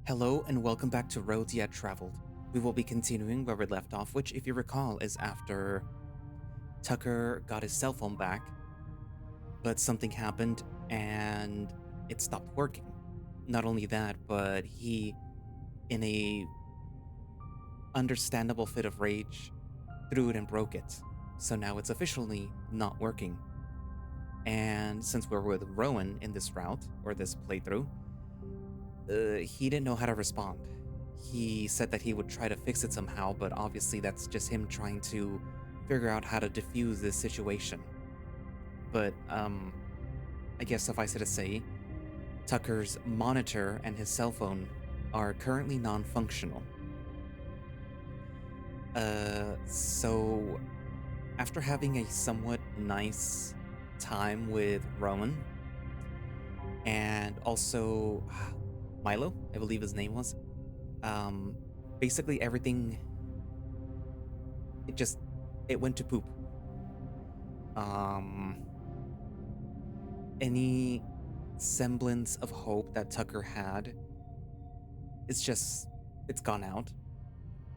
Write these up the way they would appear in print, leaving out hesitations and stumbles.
Hello and welcome back to Roads Yet Traveled. We will be continuing where we left off, which, if you recall, is after Tucker got his cell phone back, but something happened and it stopped working. Not only that, but he, in a understandable fit of rage, threw it and broke it. So now it's officially not working. And since we're with Rowan in this route, or this playthrough, he didn't know how to respond. He said that he would try to fix it somehow, but obviously that's just him trying to figure out how to diffuse this situation. But, I guess suffice it to say, Tucker's monitor and his cell phone are currently non-functional. So after having a somewhat nice time with Rowan, and also Milo, I believe his name was, basically everything, it went to poop. Um, any semblance of hope that Tucker had, it's gone out.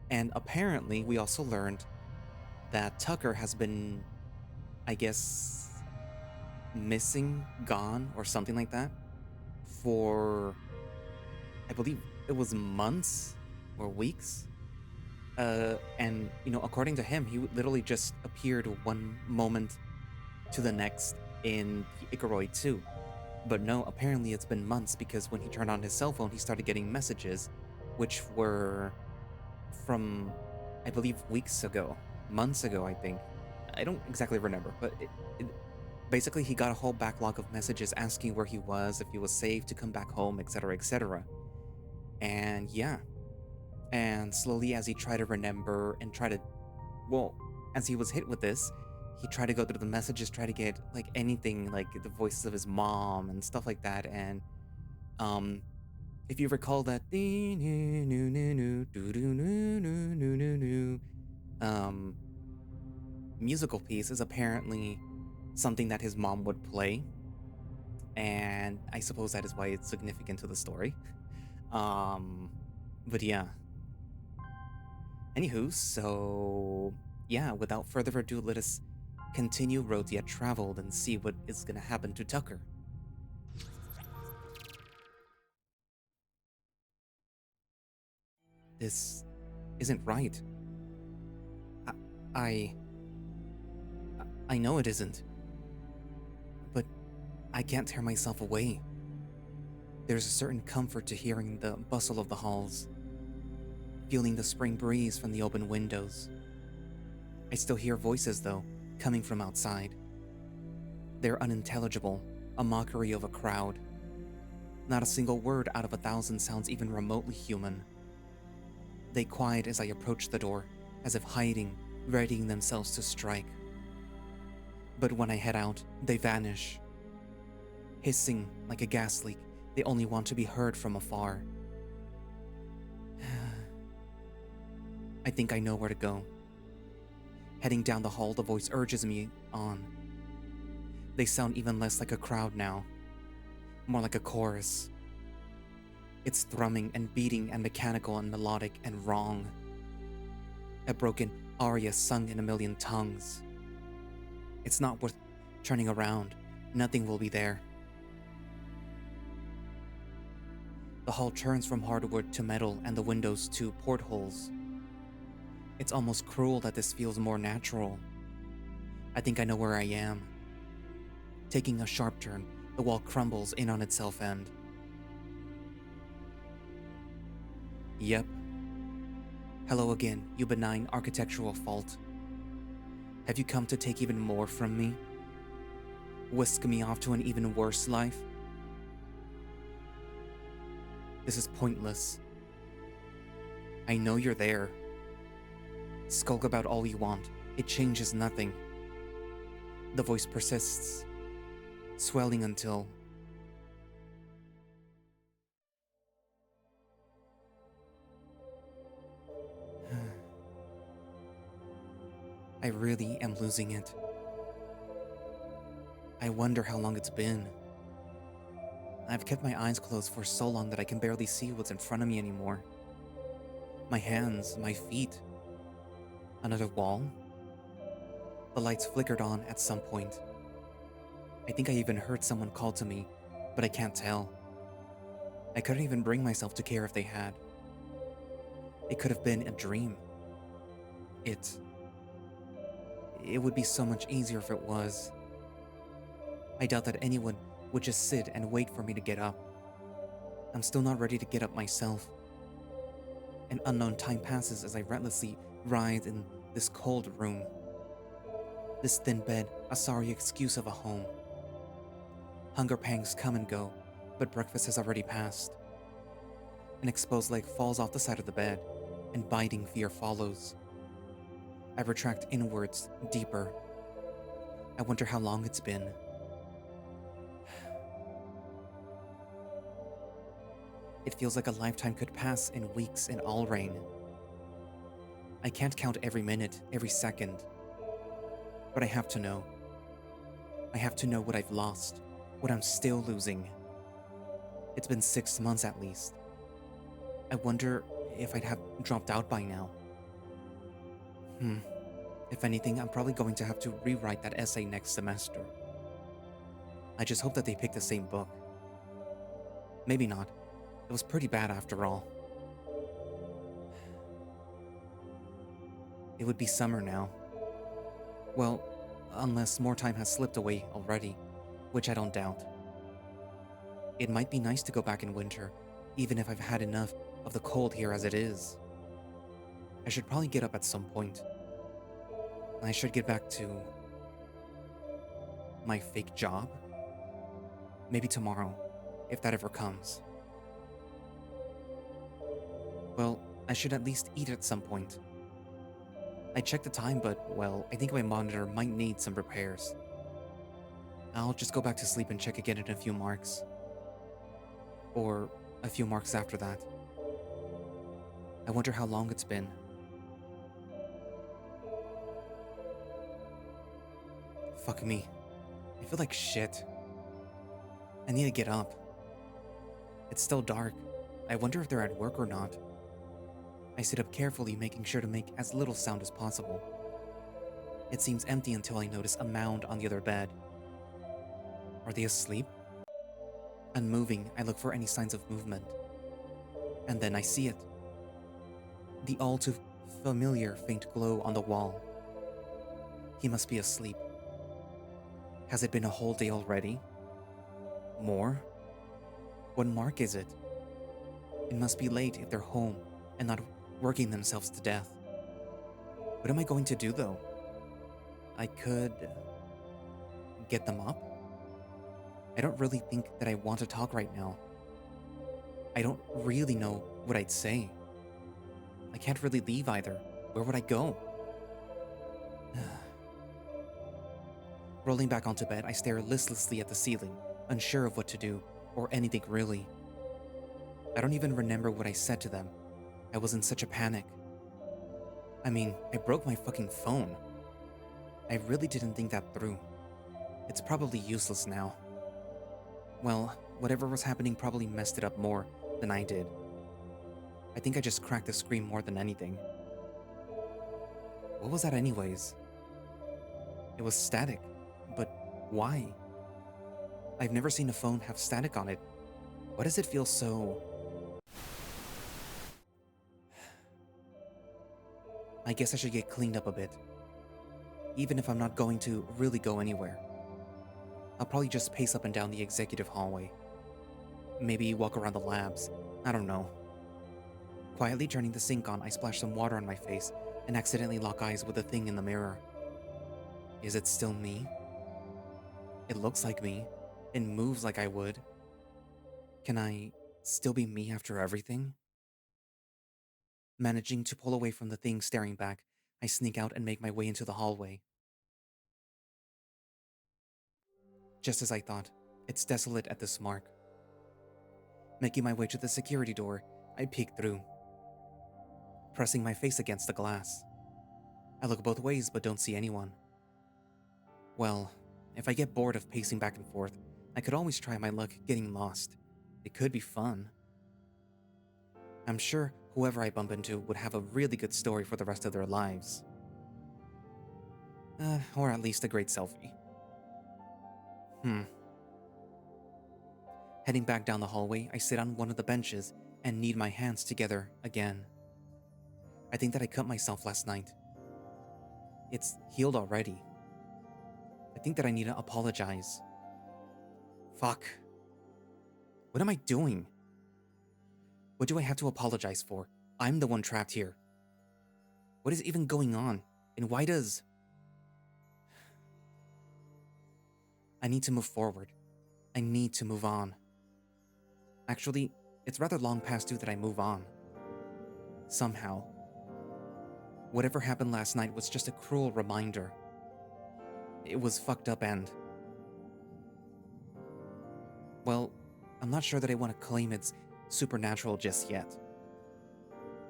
And apparently, we also learned that Tucker has been, I guess, missing, gone, or something like that for, I believe it was months or weeks. And, according to him, he literally just appeared one moment to the next in Icaroi 2. But no, apparently it's been months, because when he turned on his cell phone, he started getting messages, which were from, I believe, weeks ago, months ago, I think. I don't exactly remember, but basically he got a whole backlog of messages asking where he was, if he was safe to come back home, etc., etc. And yeah, and slowly as he tried to remember and as he was hit with this, he tried to go through the messages, try to get like anything, like the voices of his mom and stuff like that. And if you recall that musical piece is apparently something that his mom would play, and I suppose that is why it's significant to the story. But yeah. Anywho, so yeah, without further ado, let us continue Roads Yet Traveled and see what is gonna happen to Tucker. This isn't right. I, I know it isn't. But I can't tear myself away. There's a certain comfort to hearing the bustle of the halls, feeling the spring breeze from the open windows. I still hear voices, though, coming from outside. They're unintelligible, a mockery of a crowd. Not a single word out of 1,000 sounds even remotely human. They quiet as I approach the door, as if hiding, readying themselves to strike. But when I head out, they vanish. Hissing like a gas leak, they only want to be heard from afar. I think I know where to go. Heading down the hall, the voice urges me on. They sound even less like a crowd now, more like a chorus. It's thrumming and beating and mechanical and melodic and wrong. A broken aria sung in a million tongues. It's not worth turning around. Nothing will be there. The hall turns from hardwood to metal and the windows to portholes. It's almost cruel that this feels more natural. I think I know where I am. Taking a sharp turn, the wall crumbles in on itself and... Yep. Hello again, you benign architectural fault. Have you come to take even more from me? Whisk me off to an even worse life? This is pointless. I know you're there. Skulk about all you want. It changes nothing. The voice persists, swelling until... I really am losing it. I wonder how long it's been. I've kept my eyes closed for so long that I can barely see what's in front of me anymore. My hands, my feet. Another wall? The lights flickered on at some point. I think I even heard someone call to me, but I can't tell. I couldn't even bring myself to care if they had. It could have been a dream. It would be so much easier if it was. I doubt that anyone would just sit and wait for me to get up. I'm still not ready to get up myself. An unknown time passes as I relentlessly writhe in this cold room. This thin bed, a sorry excuse of a home. Hunger pangs come and go, but breakfast has already passed. An exposed leg falls off the side of the bed, and biting fear follows. I retract inwards, deeper. I wonder how long it's been. It feels like a lifetime could pass in weeks in all rain. I can't count every minute, every second. But I have to know. I have to know what I've lost, what I'm still losing. It's been 6 months at least. I wonder if I'd have dropped out by now. If anything, I'm probably going to have to rewrite that essay next semester. I just hope that they pick the same book. Maybe not. It was pretty bad after all. It would be summer now. Well, unless more time has slipped away already, which I don't doubt. It might be nice to go back in winter, even if I've had enough of the cold here as it is. I should probably get up at some point. I should get back to my fake job. Maybe tomorrow, if that ever comes. Well, I should at least eat at some point. I checked the time, but, well, I think my monitor might need some repairs. I'll just go back to sleep and check again in a few marks. Or a few marks after that. I wonder how long it's been. Fuck me. I feel like shit. I need to get up. It's still dark. I wonder if they're at work or not. I sit up carefully, making sure to make as little sound as possible. It seems empty until I notice a mound on the other bed. Are they asleep? Unmoving, I look for any signs of movement. And then I see it. The all too familiar faint glow on the wall. He must be asleep. Has it been a whole day already? More? What mark is it? It must be late if they're home and not working themselves to death. What am I going to do though? I could get them up? I don't really think that I want to talk right now. I don't really know what I'd say. I can't really leave either. Where would I go? Rolling back onto bed, I stare listlessly at the ceiling, unsure of what to do, or anything really. I don't even remember what I said to them. I was in such a panic. I mean, I broke my fucking phone. I really didn't think that through. It's probably useless now. Well, whatever was happening probably messed it up more than I did. I think I just cracked the screen more than anything. What was that anyways? It was static, but why? I've never seen a phone have static on it. Why does it feel so... I guess I should get cleaned up a bit. Even if I'm not going to really go anywhere. I'll probably just pace up and down the executive hallway. Maybe walk around the labs. I don't know. Quietly turning the sink on, I splash some water on my face and accidentally lock eyes with the thing in the mirror. Is it still me? It looks like me. It moves like I would. Can I still be me after everything? Managing to pull away from the thing staring back, I sneak out and make my way into the hallway. Just as I thought, it's desolate at this mark. Making my way to the security door, I peek through, pressing my face against the glass. I look both ways but don't see anyone. Well, if I get bored of pacing back and forth, I could always try my luck getting lost It could be fun. I'm sure whoever I bump into would have a really good story for the rest of their lives. Or at least a great selfie. Heading back down the hallway, I sit on one of the benches and knead my hands together again. I think that I cut myself last night. It's healed already. I think that I need to apologize. Fuck. What am I doing? What do I have to apologize for? I'm the one trapped here. What is even going on? And why does... I need to move forward. I need to move on. Actually, it's rather long past due that I move on. Somehow. Whatever happened last night was just a cruel reminder. It was fucked up and... Well, I'm not sure that I want to claim it's supernatural just yet.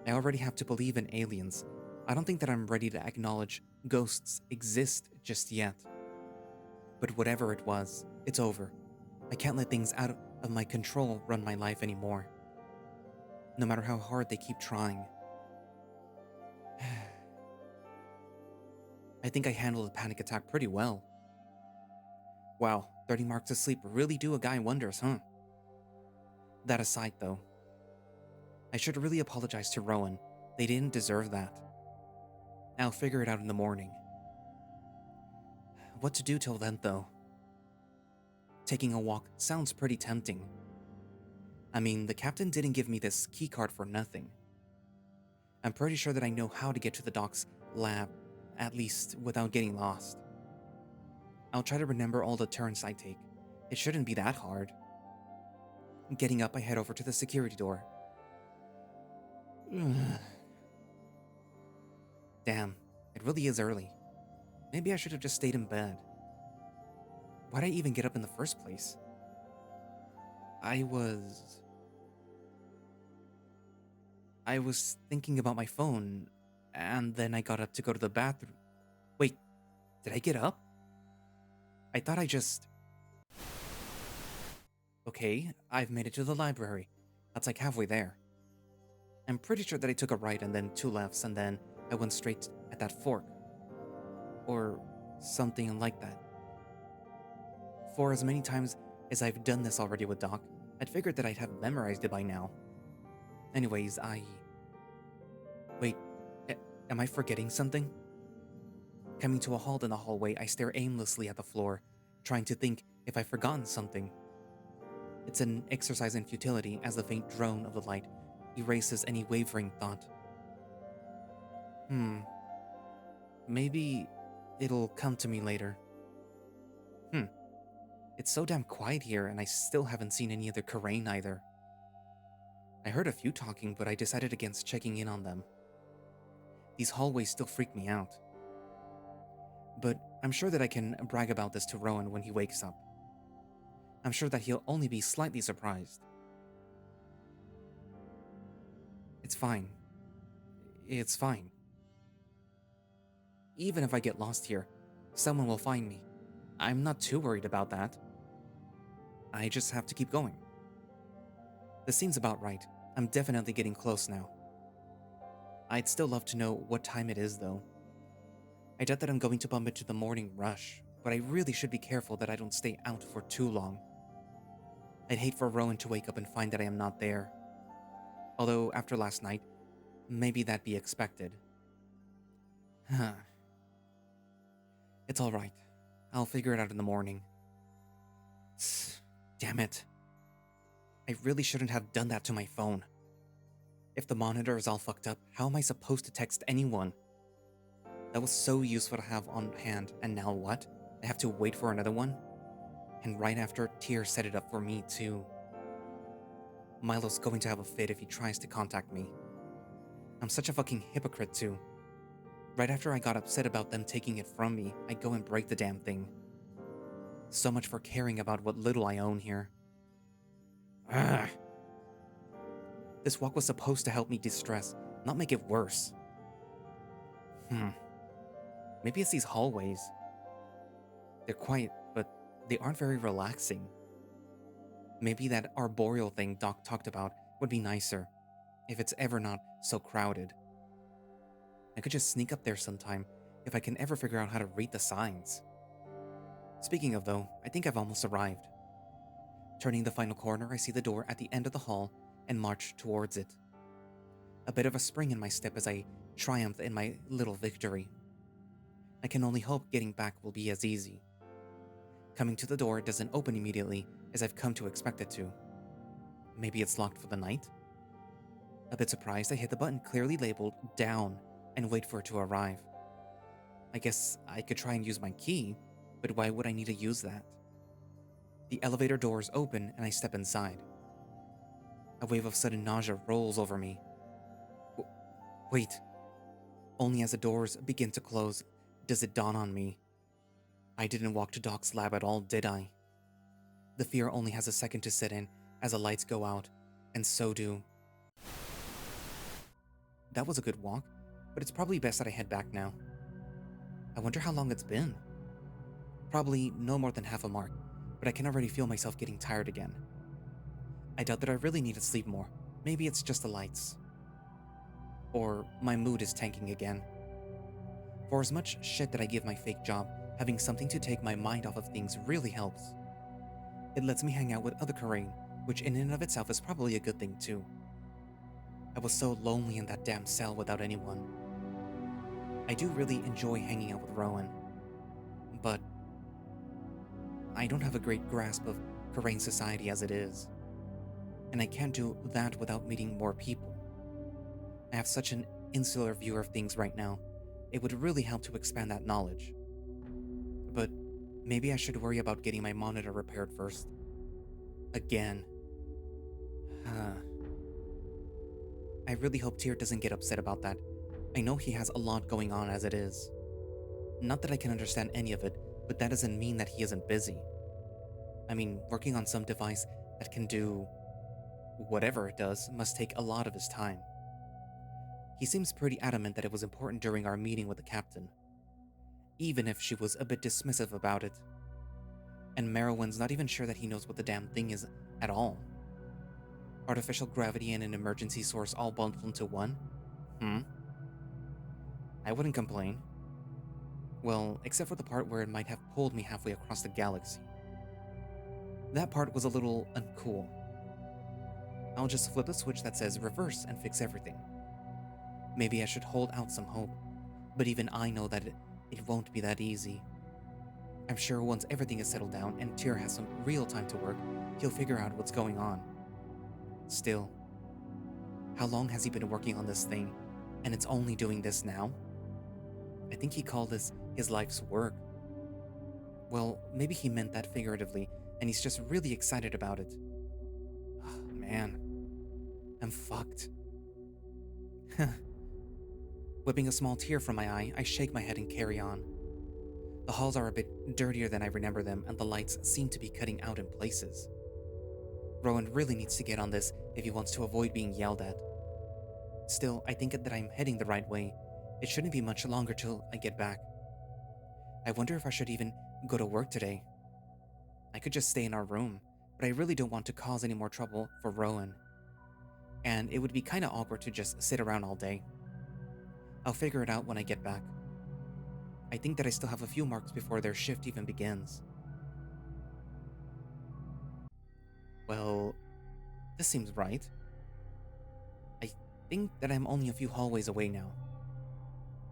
I already have to believe in aliens. I don't think that I'm ready to acknowledge ghosts exist just yet. But whatever it was, it's over. I can't let things out of my control run my life anymore. No matter how hard they keep trying. I think I handled a panic attack pretty well. Wow, 30 marks of sleep really do a guy wonders, huh? That aside, though, I should really apologize to Rowan. They didn't deserve that. I'll figure it out in the morning. What to do till then, though? Taking a walk sounds pretty tempting. I mean, the captain didn't give me this keycard for nothing. I'm pretty sure that I know how to get to the doc's lab, at least without getting lost. I'll try to remember all the turns I take. It shouldn't be that hard. Getting up, I head over to the security door. Damn, it really is early. Maybe I should have just stayed in bed. Why'd I even get up in the first place? I was thinking about my phone, and then I got up to go to the bathroom. Wait, did I get up? I thought I just... Okay, I've made it to the library. That's like halfway there. I'm pretty sure that I took a right and then two lefts, and then I went straight at that fork. Or something like that. For as many times as I've done this already with Doc, I'd figured that I'd have memorized it by now. Anyways, Wait, am I forgetting something? Coming to a halt in the hallway, I stare aimlessly at the floor, trying to think if I've forgotten something. It's an exercise in futility as the faint drone of the light erases any wavering thought. Maybe it'll come to me later. It's so damn quiet here, and I still haven't seen any other Carrion either. I heard a few talking, but I decided against checking in on them. These hallways still freak me out. But I'm sure that I can brag about this to Rowan when he wakes up. I'm sure that he'll only be slightly surprised. It's fine. It's fine. Even if I get lost here, someone will find me. I'm not too worried about that. I just have to keep going. This seems about right. I'm definitely getting close now. I'd still love to know what time it is, though. I doubt that I'm going to bump into the morning rush, but I really should be careful that I don't stay out for too long. I'd hate for Rowan to wake up and find that I am not there. Although, after last night, maybe that'd be expected. It's alright. I'll figure it out in the morning. Damn it. I really shouldn't have done that to my phone. If the monitor is all fucked up, how am I supposed to text anyone? That was so useful to have on hand, and now what? I have to wait for another one? And right after, Tyr set it up for me too. Milo's going to have a fit if he tries to contact me. I'm such a fucking hypocrite too. Right after I got upset about them taking it from me, I go and break the damn thing. So much for caring about what little I own here. Ugh. This walk was supposed to help me de-stress, not make it worse. Maybe it's these hallways. They're quiet, but they aren't very relaxing. Maybe that arboreal thing Doc talked about would be nicer, if it's ever not so crowded. I could just sneak up there sometime if I can ever figure out how to read the signs. Speaking of though, I think I've almost arrived. Turning the final corner, I see the door at the end of the hall and march towards it. A bit of a spring in my step as I triumph in my little victory. I can only hope getting back will be as easy. Coming to the door doesn't open immediately as I've come to expect it to. Maybe it's locked for the night? A bit surprised, I hit the button clearly labeled down and wait for it to arrive. I guess I could try and use my key, but why would I need to use that? The elevator doors open and I step inside. A wave of sudden nausea rolls over me. Wait. Only as the doors begin to close does it dawn on me. I didn't walk to Doc's lab at all, did I? The fear only has a second to set in as the lights go out, and so do. That was a good walk, but it's probably best that I head back now. I wonder how long it's been. Probably no more than half a mark, but I can already feel myself getting tired again. I doubt that I really need to sleep more. Maybe it's just the lights. Or my mood is tanking again. For as much shit that I give my fake job, having something to take my mind off of things really helps. It lets me hang out with other Carrion, which in and of itself is probably a good thing too. I was so lonely in that damn cell without anyone. I do really enjoy hanging out with Rowan, but I don't have a great grasp of Carrion society as it is, and I can't do that without meeting more people. I have such an insular view of things right now, it would really help to expand that knowledge. But maybe I should worry about getting my monitor repaired first. Again. I really hope Tyr doesn't get upset about that. I know he has a lot going on as it is. Not that I can understand any of it, but that doesn't mean that he isn't busy. I mean, working on some device that can do whatever it does must take a lot of his time. He seems pretty adamant that it was important during our meeting with the captain, even if she was a bit dismissive about it. And Merowyn's not even sure that he knows what the damn thing is at all. Artificial gravity and an emergency source all bundled into one? I wouldn't complain. Well, except for the part where it might have pulled me halfway across the galaxy. That part was a little uncool. I'll just flip the switch that says reverse and fix everything. Maybe I should hold out some hope, but even I know that it won't be that easy. I'm sure once everything is settled down and Tyr has some real time to work, he'll figure out what's going on. Still, how long has he been working on this thing, and it's only doing this now? I think he called this his life's work. Well, maybe he meant that figuratively, and he's just really excited about it. Oh, man, I'm fucked. Whipping a small tear from my eye, I shake my head and carry on. The halls are a bit dirtier than I remember them, and the lights seem to be cutting out in places. Rowan really needs to get on this if he wants to avoid being yelled at. Still, I think that I'm heading the right way. It shouldn't be much longer till I get back. I wonder if I should even go to work today. I could just stay in our room, but I really don't want to cause any more trouble for Rowan. And it would be kinda awkward to just sit around all day. I'll figure it out when I get back. I think that I still have a few marks before their shift even begins. Well, this seems right. I think that I'm only a few hallways away now.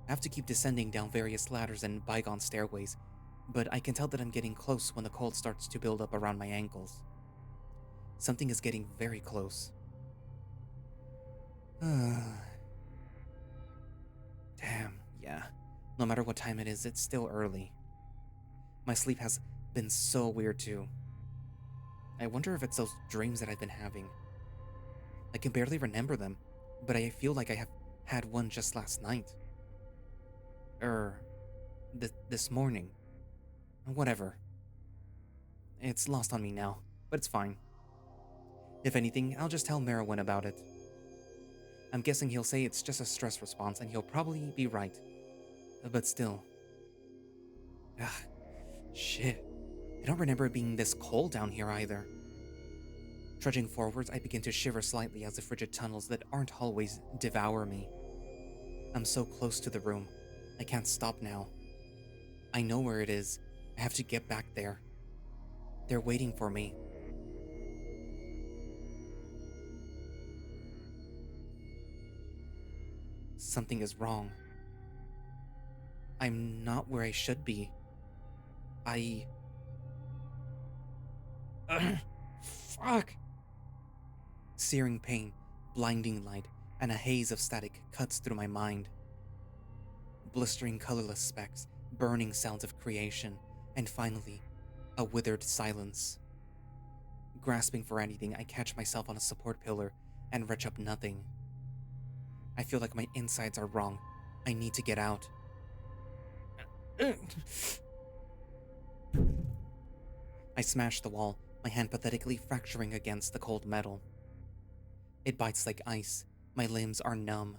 I have to keep descending down various ladders and bygone stairways, but I can tell that I'm getting close when the cold starts to build up around my ankles. Something is getting very close. Damn, yeah. No matter what time it is, it's still early. My sleep has been so weird too. I wonder if it's those dreams that I've been having. I can barely remember them, but I feel like I have had one just last night. This morning. Whatever. It's lost on me now, but it's fine. If anything, I'll just tell Merowyn about it. I'm guessing he'll say it's just a stress response, and he'll probably be right. But still. Shit. I don't remember it being this cold down here either. Trudging forwards, I begin to shiver slightly as the frigid tunnels that aren't hallways devour me. I'm so close to the room. I can't stop now. I know where it is. I have to get back there. They're waiting for me. Something is wrong. I'm not where I should be. I... Fuck! Searing pain, blinding light, and a haze of static cuts through my mind. Blistering colorless specks, burning sounds of creation, and finally, a withered silence. Grasping for anything, I catch myself on a support pillar and retch up nothing. I feel like my insides are wrong. I need to get out. I smash the wall, my hand pathetically fracturing against the cold metal. It bites like ice. My limbs are numb.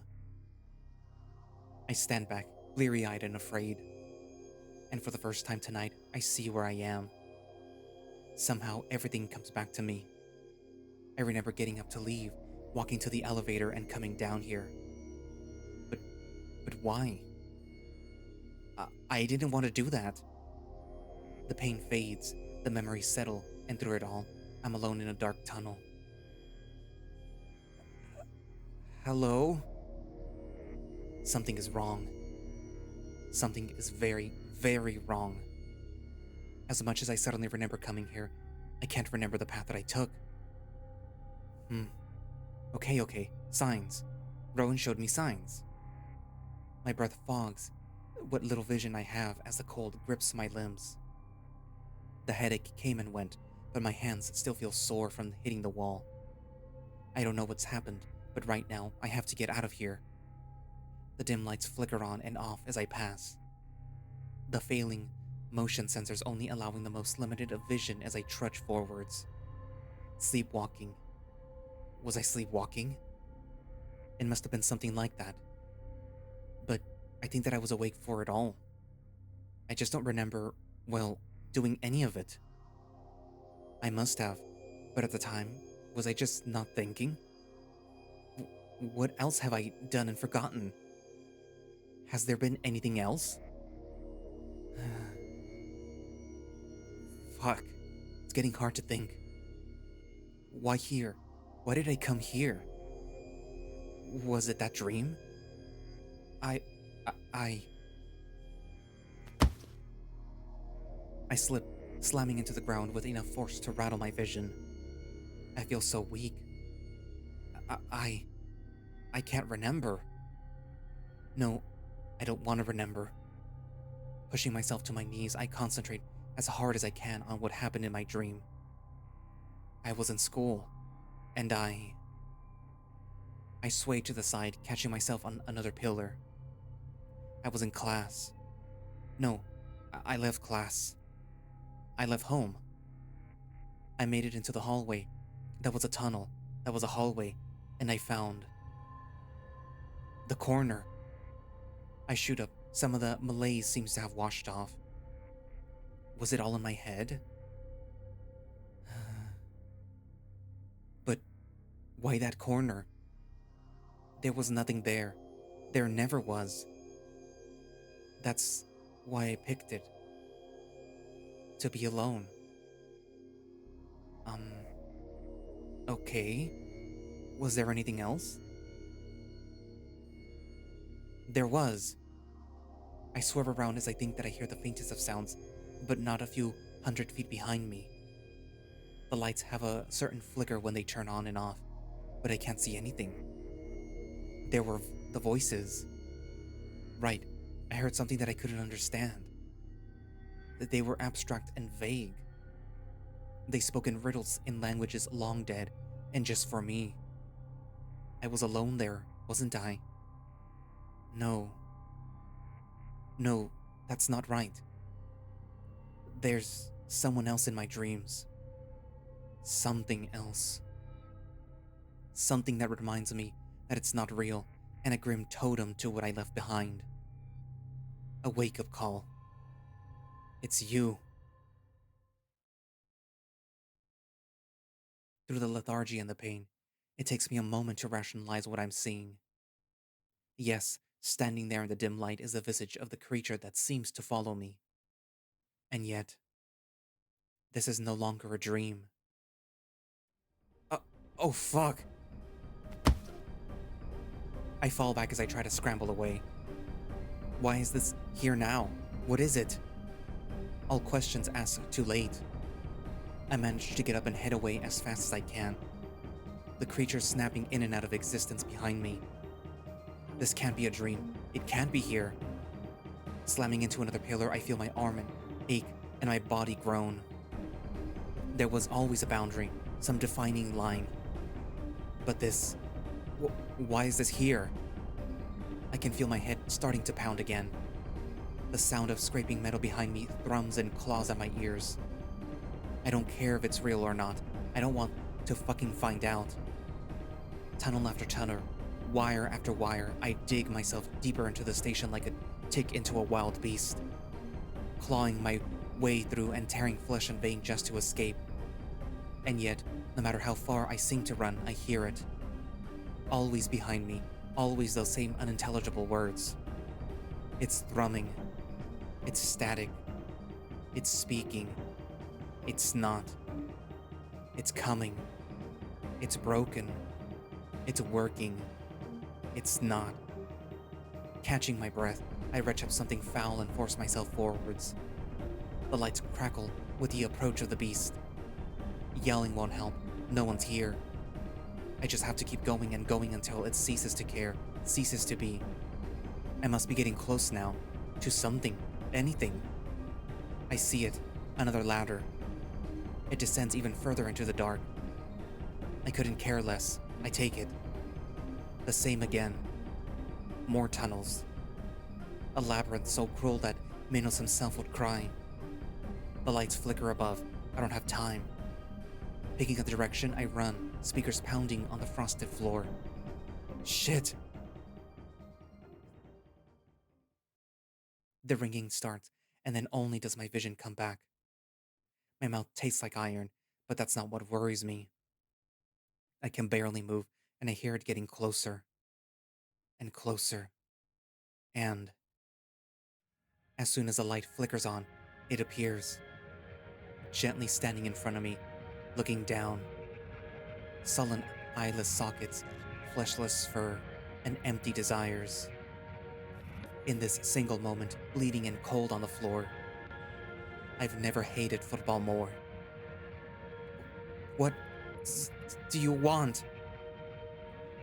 I stand back, bleary-eyed and afraid. And for the first time tonight, I see where I am. Somehow, everything comes back to me. I remember getting up to leave, walking to the elevator and coming down here. But why? I didn't want to do that. The pain fades, the memories settle, and through it all, I'm alone in a dark tunnel. Hello? Something is wrong. Something is very, very wrong. As much as I suddenly remember coming here, I can't remember the path that I took. Okay. Signs. Rowan showed me signs. My breath fogs what little vision I have as the cold grips my limbs. The headache came and went, but my hands still feel sore from hitting the wall. I don't know what's happened, but right now I have to get out of here. The dim lights flicker on and off as I pass. The failing motion sensors only allowing the most limited of vision as I trudge forwards. Sleepwalking. Was I sleepwalking? It must have been something like that. But I think that I was awake for it all. I just don't remember, doing any of it. I must have, but at the time, was I just not thinking? What else have I done and forgotten? Has there been anything else? Fuck. It's getting hard to think. Why here? Why did I come here? Was it that dream? I slip, slamming into the ground with enough force to rattle my vision. I feel so weak. I can't remember. No, I don't want to remember. Pushing myself to my knees, I concentrate as hard as I can on what happened in my dream. I was in school, and I swayed to the side, catching myself on another pillar. I was in class. No, I left class. I left home. I made it into the hallway. That was a tunnel. That was a hallway. And I found the corner. I shoot up. Some of the malaise seems to have washed off. Was it all in my head? But why that corner? There was nothing there. There never was. That's why I picked it. To be alone. Okay. Was there anything else? There was. I swerve around as I think that I hear the faintest of sounds, but not a few 100 feet behind me. The lights have a certain flicker when they turn on and off, but I can't see anything. There were the voices. Right, I heard something that I couldn't understand. That they were abstract and vague. They spoke in riddles in languages long dead, and just for me. I was alone there, wasn't I? No, that's not right. There's someone else in my dreams. Something else. Something that reminds me that it's not real, and a grim totem to what I left behind. A wake-up call. It's you. Through the lethargy and the pain, it takes me a moment to rationalize what I'm seeing. Yes, standing there in the dim light is the visage of the creature that seems to follow me. And yet, this is no longer a dream. Uh, oh fuck! I fall back as I try to scramble away. Why is this here now? What is it? All questions asked too late. I manage to get up and head away as fast as I can. The creature snapping in and out of existence behind me. This can't be a dream. It can't be here. Slamming into another pillar, I feel my arm ache and my body groan. There was always a boundary, some defining line. But this... why is this here? I can feel my head starting to pound again. The sound of scraping metal behind me thrums and claws at my ears. I don't care if it's real or not. I don't want to fucking find out. Tunnel after tunnel, wire after wire, I dig myself deeper into the station like a tick into a wild beast, clawing my way through and tearing flesh and vein just to escape. And yet, no matter how far I seem to run, I hear it. Always behind me, always those same unintelligible words. It's thrumming. It's static. It's speaking. It's not. It's coming. It's broken. It's working. It's not. Catching my breath, I retch up something foul and force myself forwards. The lights crackle with the approach of the beast. Yelling won't help. No one's here. I just have to keep going and going until it ceases to care, ceases to be. I must be getting close now. To something. Anything. I see it. Another ladder. It descends even further into the dark. I couldn't care less. I take it. The same again. More tunnels. A labyrinth so cruel that Minos himself would cry. The lights flicker above. I don't have time. Picking a direction, I run, speakers pounding on the frosted floor. Shit! The ringing starts, and then only does my vision come back. My mouth tastes like iron, but that's not what worries me. I can barely move, and I hear it getting closer. And closer. And... as soon as the light flickers on, it appears. Gently standing in front of me, looking down. Sullen, eyeless sockets, fleshless fur, and empty desires. In this single moment, bleeding and cold on the floor. I've never hated football more. What do you want?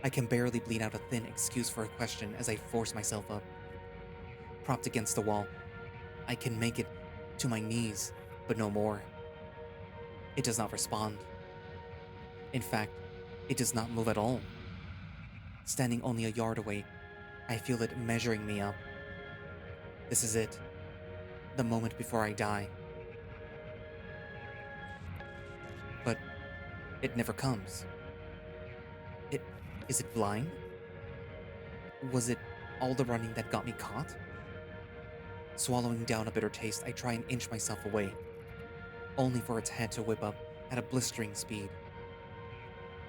I can barely bleed out a thin excuse for a question as I force myself up. Propped against the wall, I can make it to my knees, but no more. It does not respond. In fact, it does not move at all. Standing only a yard away, I feel it measuring me up. This is it. The moment before I die. But it never comes. Is it blind? Was it all the running that got me caught? Swallowing down a bitter taste, I try and inch myself away, only for its head to whip up at a blistering speed.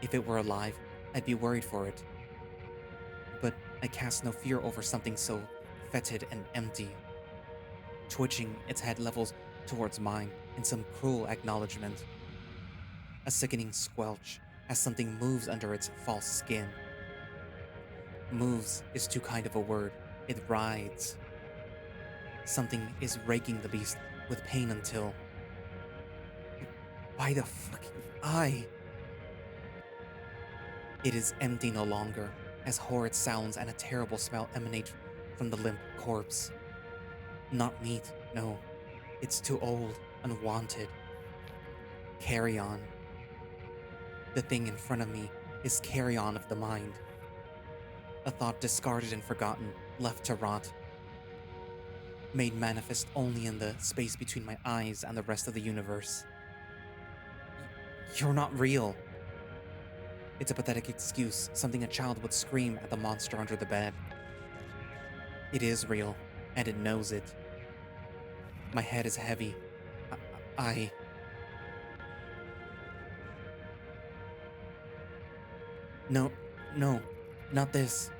If it were alive, I'd be worried for it. But I cast no fear over something so fetid and empty. Twitching, its head levels towards mine in some cruel acknowledgement. A sickening squelch as something moves under its false skin. Moves is too kind of a word. It writhes. Something is raking the beast with pain until... by the fucking eye! It is empty no longer, as horrid sounds and a terrible smell emanate from the limp corpse. Not meat, no. It's too old, unwanted. Carrion. The thing in front of me is carrion of the mind. A thought discarded and forgotten, left to rot. Made manifest only in the space between my eyes and the rest of the universe. You're not real. It's a pathetic excuse, something a child would scream at the monster under the bed. It is real, and it knows it. My head is heavy. I... No, no, not this.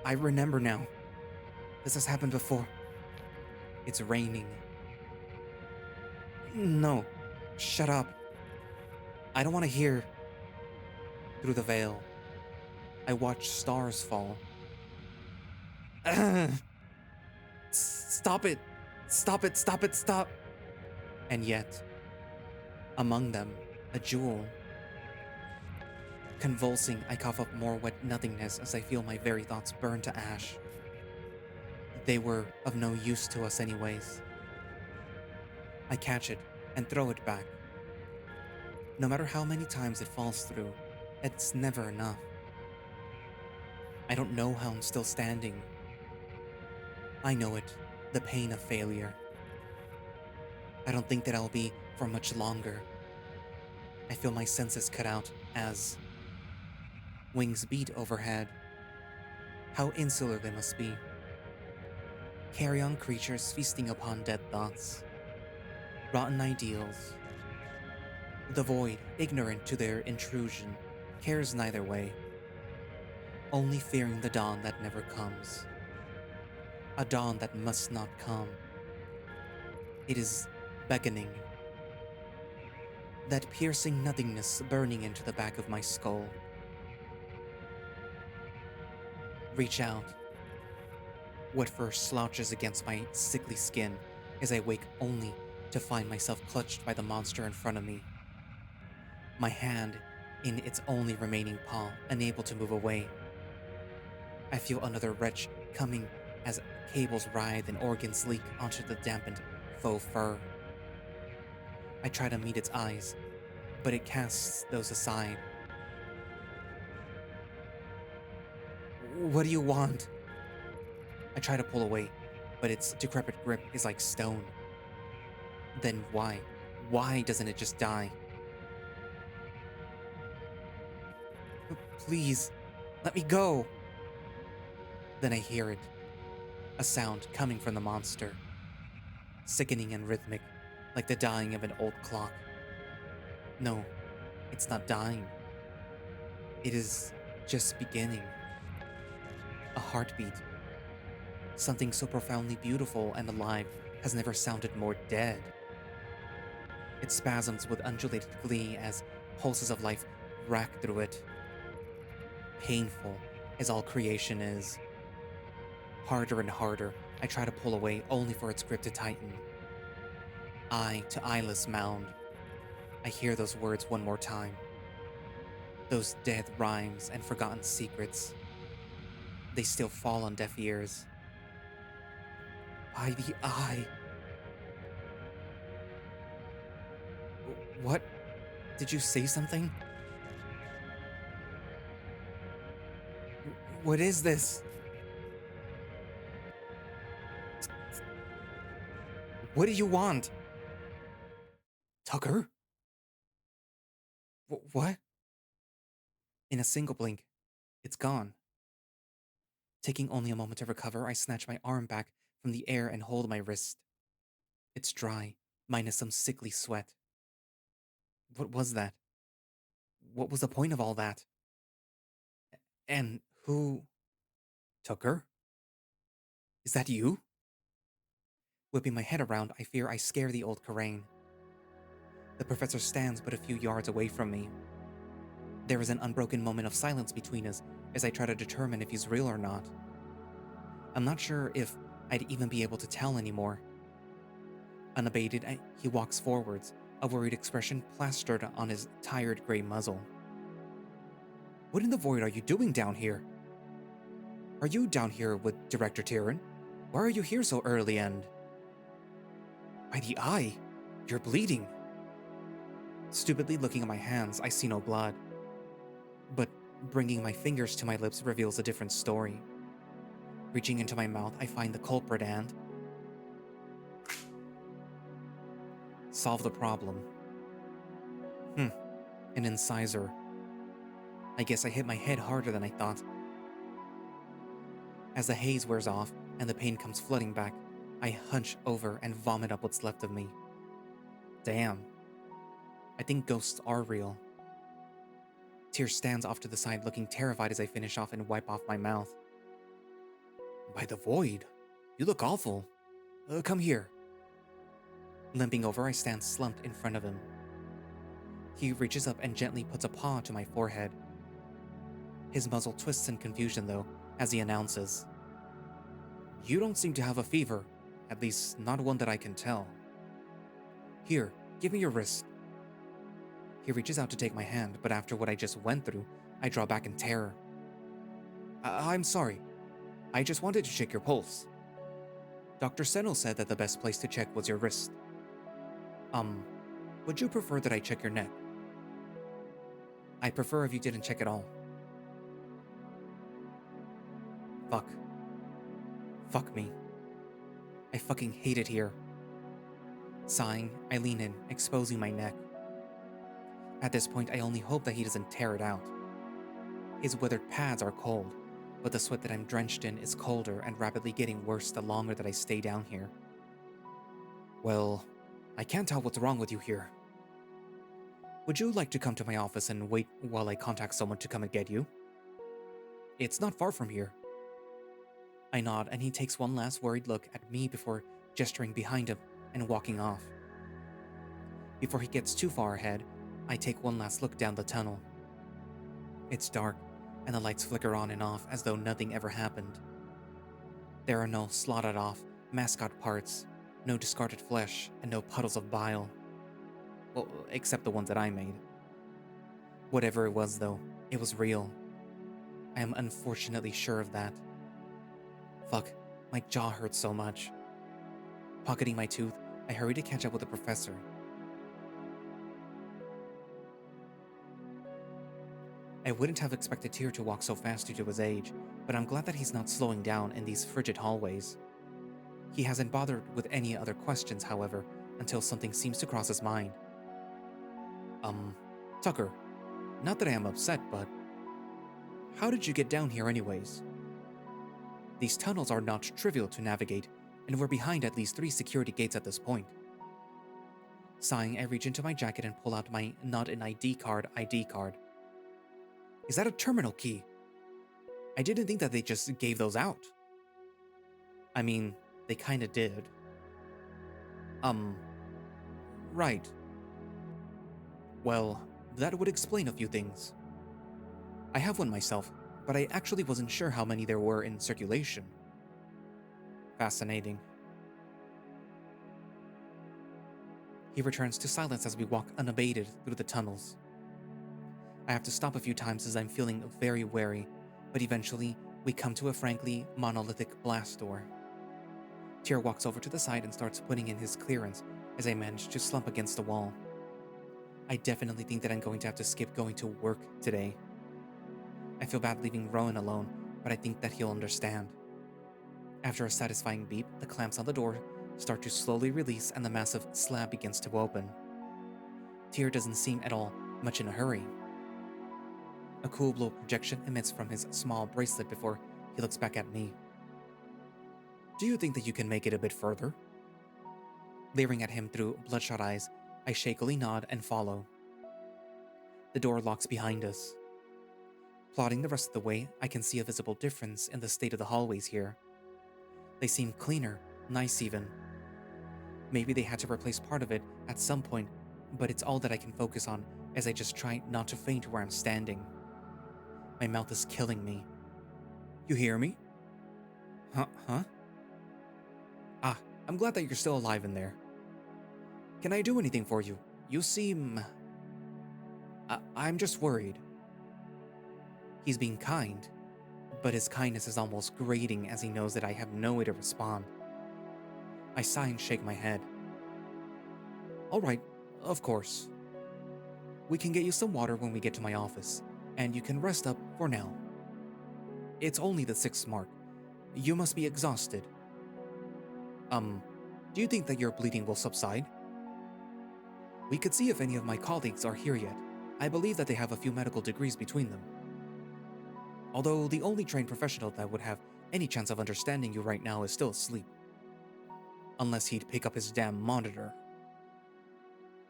I remember now. This has happened before. It's raining. No, shut up. I don't want to hear. Through the veil, I watch stars fall. Ugh. Stop it! Stop it! Stop it! Stop! And yet, among them, a jewel. Convulsing, I cough up more wet nothingness as I feel my very thoughts burn to ash. They were of no use to us anyways. I catch it and throw it back. No matter how many times it falls through, it's never enough. I don't know how I'm still standing. I know it, the pain of failure. I don't think that I'll be for much longer. I feel my senses cut out as wings beat overhead. How insular they must be. Carrion creatures feasting upon dead thoughts. Rotten ideals. The void, ignorant to their intrusion, cares neither way. Only fearing the dawn that never comes. A dawn that must not come. It is beckoning. That piercing nothingness burning into the back of my skull. Reach out. What first slouches against my sickly skin as I wake only to find myself clutched by the monster in front of me. My hand in its only remaining paw, unable to move away. I feel another wrench coming as cables writhe and organs leak onto the dampened faux fur. I try to meet its eyes, but it casts those aside. What do you want? I try to pull away, but its decrepit grip is like stone. Then why? Why doesn't it just die? Please, let me go. Then I hear it. A sound coming from the monster. Sickening and rhythmic, like the dying of an old clock. No, it's not dying. It is just beginning. A heartbeat. Something so profoundly beautiful and alive has never sounded more dead. It spasms with undulated glee as pulses of life rack through it. Painful, as all creation is. Harder and harder, I try to pull away, only for its grip to tighten. Eye to eyeless mound. I hear those words one more time. Those dead rhymes and forgotten secrets. They still fall on deaf ears. By the eye. What? Did you say something? What is this? What do you want? Tucker? What? In a single blink, it's gone. Taking only a moment to recover, I snatch my arm back from the air and hold my wrist. It's dry, minus some sickly sweat. What was that? What was the point of all that? And who? Tucker? Is that you? Whipping my head around, I fear I scare the old Carrion. The professor stands but a few yards away from me. There is an unbroken moment of silence between us as I try to determine if he's real or not. I'm not sure if I'd even be able to tell anymore. Unabated, he walks forwards, a worried expression plastered on his tired gray muzzle. What in the void are you doing down here? Are you down here with Director Tyrion? Why are you here so early and... By the eye, you're bleeding. Stupidly looking at my hands, I see no blood. But bringing my fingers to my lips reveals a different story. Reaching into my mouth, I find the culprit and... solve the problem. An incisor. I guess I hit my head harder than I thought. As the haze wears off and the pain comes flooding back, I hunch over and vomit up what's left of me. Damn. I think ghosts are real. Tyr stands off to the side, looking terrified as I finish off and wipe off my mouth. By the void, you look awful. Come here. Limping over, I stand slumped in front of him. He reaches up and gently puts a paw to my forehead. His muzzle twists in confusion, though, as he announces, You don't seem to have a fever, at least not one that I can tell. Here, give me your wrist. He reaches out to take my hand, but after what I just went through, I draw back in terror. I'm sorry. I just wanted to check your pulse. Dr. Senno said that the best place to check was your wrist. Would you prefer that I check your neck? I'd prefer if you didn't check at all. Fuck. Fuck me. I fucking hate it here. Sighing, I lean in, exposing my neck. At this point, I only hope that he doesn't tear it out. His withered pads are cold, but the sweat that I'm drenched in is colder and rapidly getting worse the longer that I stay down here. Well, I can't tell what's wrong with you here. Would you like to come to my office and wait while I contact someone to come and get you? It's not far from here. I nod and he takes one last worried look at me before gesturing behind him and walking off. Before he gets too far ahead, I take one last look down the tunnel. It's dark, and the lights flicker on and off as though nothing ever happened. There are no slotted off mascot parts, no discarded flesh, and no puddles of bile. Well, except the ones that I made. Whatever it was, though, it was real. I am unfortunately sure of that. Fuck, my jaw hurts so much. Pocketing my tooth, I hurry to catch up with the professor. I wouldn't have expected Tyr to walk so fast due to his age, but I'm glad that he's not slowing down in these frigid hallways. He hasn't bothered with any other questions, however, until something seems to cross his mind. Tucker, not that I am upset, but how did you get down here anyways? These tunnels are not trivial to navigate, and we're behind at least 3 security gates at this point. Sighing, I reach into my jacket and pull out my not an ID card. Is that a terminal key? I didn't think that they just gave those out. I mean, they kinda did. Right. Well, that would explain a few things. I have one myself, but I actually wasn't sure how many there were in circulation. Fascinating. He returns to silence as we walk unabated through the tunnels. I have to stop a few times as I'm feeling very wary, but eventually we come to a frankly monolithic blast door. Tyr walks over to the side and starts putting in his clearance as I manage to slump against the wall. I definitely think that I'm going to have to skip going to work today. I feel bad leaving Rowan alone, but I think that he'll understand. After a satisfying beep, the clamps on the door start to slowly release and the massive slab begins to open. Tyr doesn't seem at all much in a hurry. A cool blue projection emits from his small bracelet before he looks back at me. Do you think that you can make it a bit further? Leering at him through bloodshot eyes, I shakily nod and follow. The door locks behind us. Plodding the rest of the way, I can see a visible difference in the state of the hallways here. They seem cleaner, nice even. Maybe they had to replace part of it at some point, but it's all that I can focus on as I just try not to faint where I'm standing. My mouth is killing me. You hear me? Huh? Ah, I'm glad that you're still alive in there. Can I do anything for you? You seem... I'm just worried. He's being kind, but his kindness is almost grating as he knows that I have no way to respond. I sigh and shake my head. All right, of course. We can get you some water when we get to my office, and you can rest up for now. It's only the 6th mark. You must be exhausted. Do you think that your bleeding will subside? We could see if any of my colleagues are here yet. I believe that they have a few medical degrees between them. Although the only trained professional that would have any chance of understanding you right now is still asleep. Unless he'd pick up his damn monitor.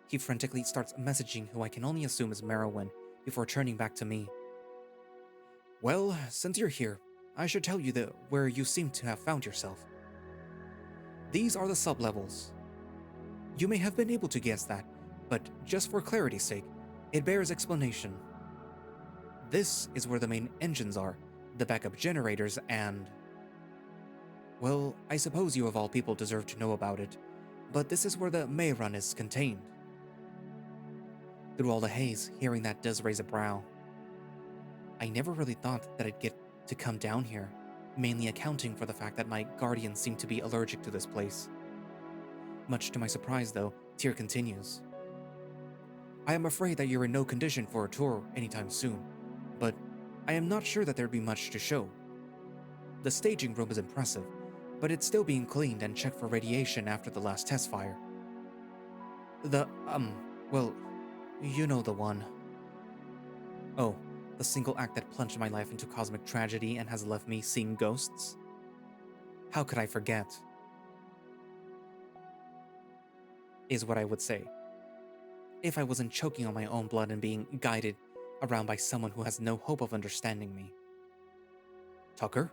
He frantically starts messaging who I can only assume is Merowyn before turning back to me. Well, since you're here, I should tell you where you seem to have found yourself. These are the sublevels. You may have been able to guess that, but just for clarity's sake, it bears explanation. This is where the main engines are, the backup generators, and... Well, I suppose you of all people deserve to know about it, but this is where the Mayron is contained. Through all the haze, hearing that does raise a brow. I never really thought that I'd get to come down here, mainly accounting for the fact that my guardians seem to be allergic to this place. Much to my surprise, though, Tyr continues. I am afraid that you're in no condition for a tour anytime soon, but I am not sure that there'd be much to show. The staging room is impressive, but it's still being cleaned and checked for radiation after the last test fire. Well, you know the one. Oh, the single act that plunged my life into cosmic tragedy and has left me seeing ghosts? How could I forget? Is what I would say. If I wasn't choking on my own blood and being guided around by someone who has no hope of understanding me. Tucker?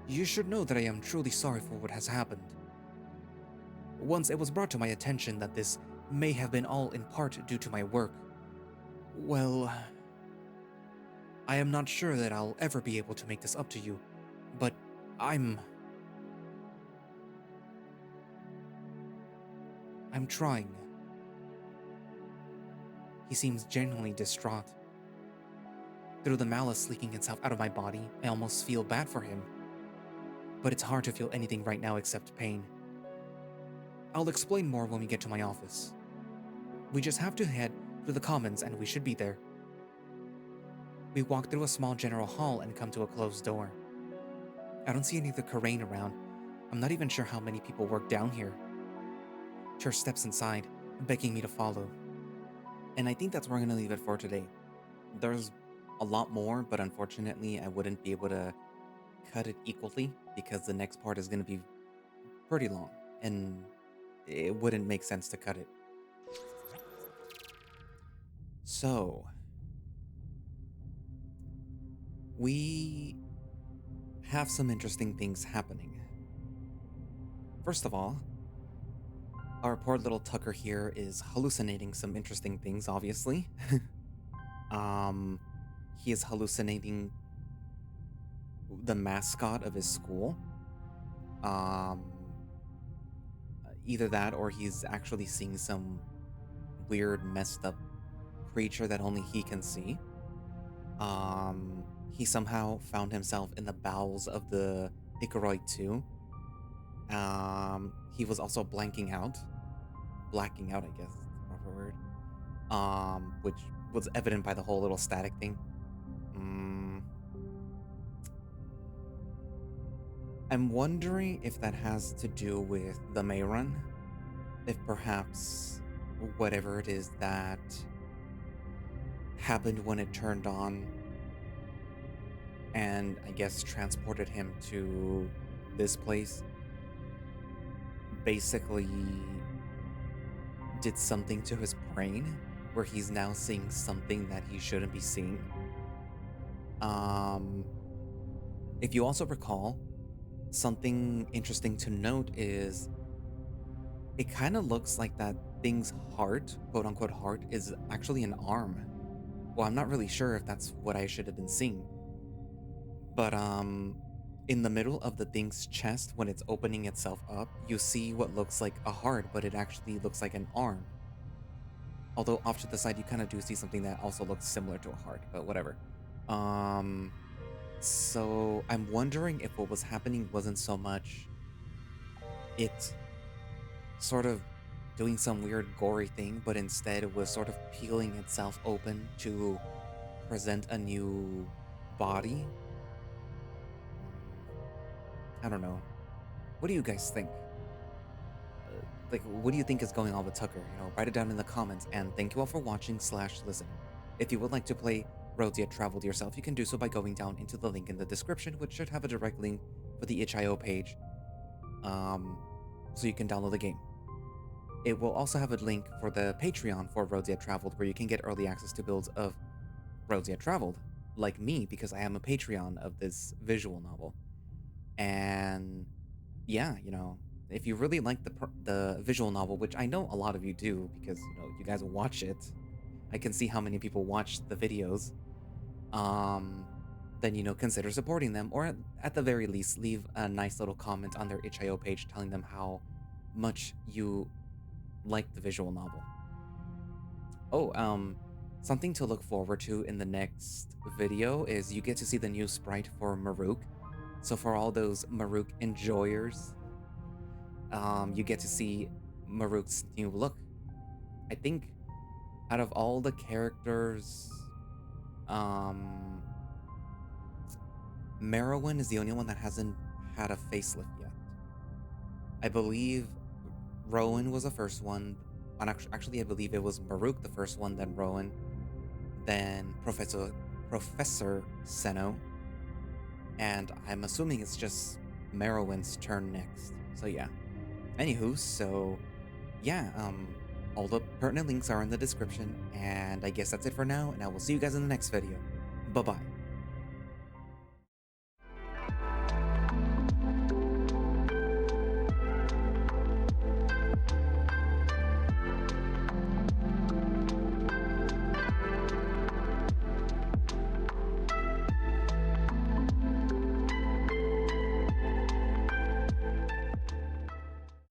You should know that I am truly sorry for what has happened. Once it was brought to my attention that this may have been all in part due to my work. Well, I am not sure that I'll ever be able to make this up to you, but I'm trying. He seems genuinely distraught. Through the malice leaking itself out of my body, I almost feel bad for him. But it's hard to feel anything right now except pain. I'll explain more when we get to my office. We just have to head to the commons and we should be there. We walk through a small general hall and come to a closed door. I don't see any of the Carrion around. I'm not even sure how many people work down here. Tyr steps inside, begging me to follow. And I think that's where I'm going to leave it for today. There's a lot more, but unfortunately I wouldn't be able to cut it equally because the next part is going to be pretty long and it wouldn't make sense to cut it. So, we have some interesting things happening. First of all, our poor little Tucker here is hallucinating some interesting things, obviously. He is hallucinating the mascot of his school. Either that or he's actually seeing some weird, messed up creature that only he can see. He somehow found himself in the bowels of the Icaroid 2. He was also blacking out, I guess is the proper word. Which was evident by the whole little static thing. I'm wondering if that has to do with the Mayron. If perhaps whatever it is that happened when it turned on and I guess transported him to this place basically did something to his brain where he's now seeing something that he shouldn't be seeing. If you also recall, something interesting to note is it kind of looks like that thing's heart, quote unquote heart, is actually an arm. Well, I'm not really sure if that's what I should have been seeing. But in the middle of the thing's chest, when it's opening itself up, you see what looks like a heart, but it actually looks like an arm. Although off to the side, you kind of do see something that also looks similar to a heart, but whatever. So I'm wondering if what was happening wasn't so much it sort of doing some weird gory thing, but instead it was sort of peeling itself open to present a new body. I don't know. What do you guys think? What do you think is going on with Tucker? Write it down in the comments, and thank you all for watching / listening. If you would like to play Roads Yet Traveled yourself, you can do so by going down into the link in the description, which should have a direct link for the itch.io page, so you can download the game. it will also have a link for the Patreon for Roads Yet Traveled, where you can get early access to builds of Roads Yet Traveled, like me, because I am a Patreon of this visual novel. And yeah, if you really like the visual novel, which I know a lot of you do, because you guys watch it, I can see how many people watch the videos. Then consider supporting them, or at the very least, leave a nice little comment on their itch.io page telling them how much you like the visual novel. Oh, something to look forward to in the next video is you get to see the new sprite for Maruk. So for all those Maruk enjoyers, you get to see Maruk's new look. I think out of all the characters, Merowyn is the only one that hasn't had a facelift yet. I believe Rowan was the first one. And actually, I believe it was Maruk the first one, then Rowan, then Professor Senno, and I'm assuming it's just Merowyn's turn next. So yeah. Anywho, so yeah, all the pertinent links are in the description, and I guess that's it for now, and I will see you guys in the next video. Bye-bye.